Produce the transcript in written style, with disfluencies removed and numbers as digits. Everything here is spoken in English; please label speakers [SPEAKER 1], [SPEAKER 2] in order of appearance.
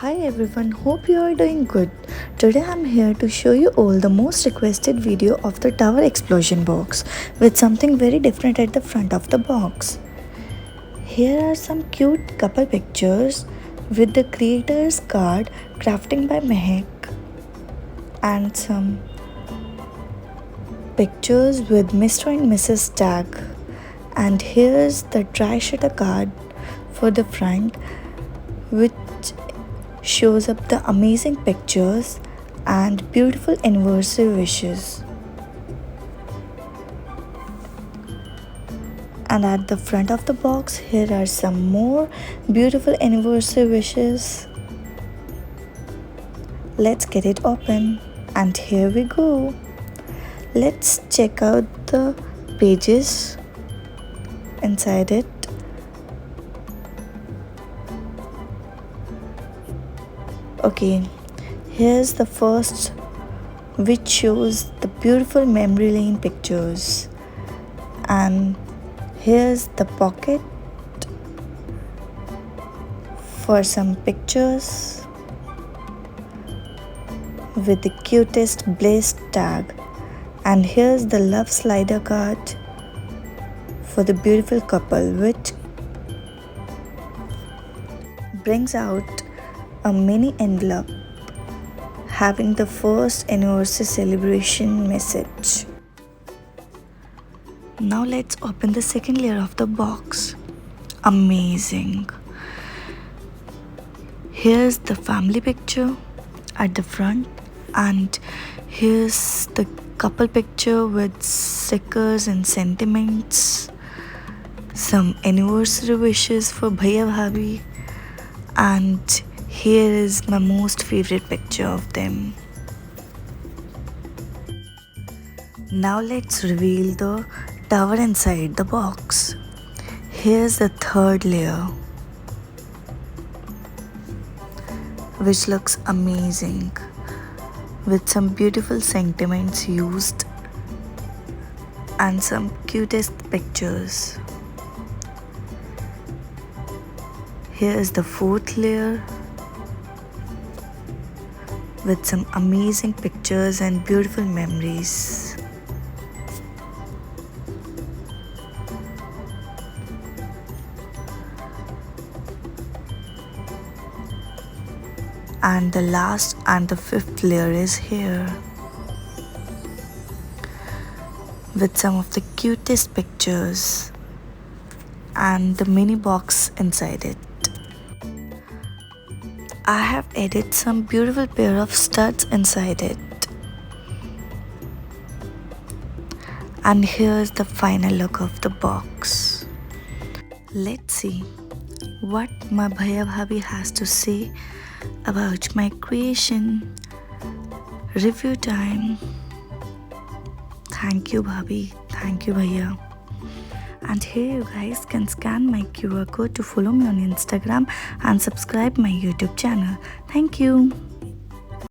[SPEAKER 1] Hi everyone, hope you are doing good. Today I'm here to show you all the most requested video of the tower explosion box with something very different at the front of the box. Here are some cute couple pictures with the creator's card crafting by Mehak and some pictures with Mr. and Mrs. tag. And here's the dry shutter card for the front which shows up the amazing pictures and beautiful anniversary wishes. And at the front of the box, here are some more beautiful anniversary wishes. Let's get it open. And here we go. Let's check out the pages inside it. Okay, here's the first, which shows the beautiful memory lane pictures, and here's the pocket for some pictures with the cutest blessed tag, and here's the love slider card for the beautiful couple, which brings out a mini envelope having the first anniversary celebration message. Now let's open the second layer of the box. Amazing. Here's the family picture at the front, and here's the couple picture with stickers and sentiments, some anniversary wishes for Bhaiya-Bhabhi, and here is my most favorite picture of them. Now let's reveal the tower inside the box. Here's the third layer, which looks amazing with some beautiful sentiments used and some cutest pictures. Here is the fourth layer with some amazing pictures and beautiful memories. And the last and the fifth layer is here with some of the cutest pictures and the mini box inside it. I have added some beautiful pair of studs inside it. And here's the final look of the box. Let's see what my Bhaiya-Bhabhi has to say about my creation. Review time. Thank you Bhabhi. Thank you Bhaiya. And here you guys can scan my QR code to follow me on Instagram and subscribe my YouTube channel. Thank you.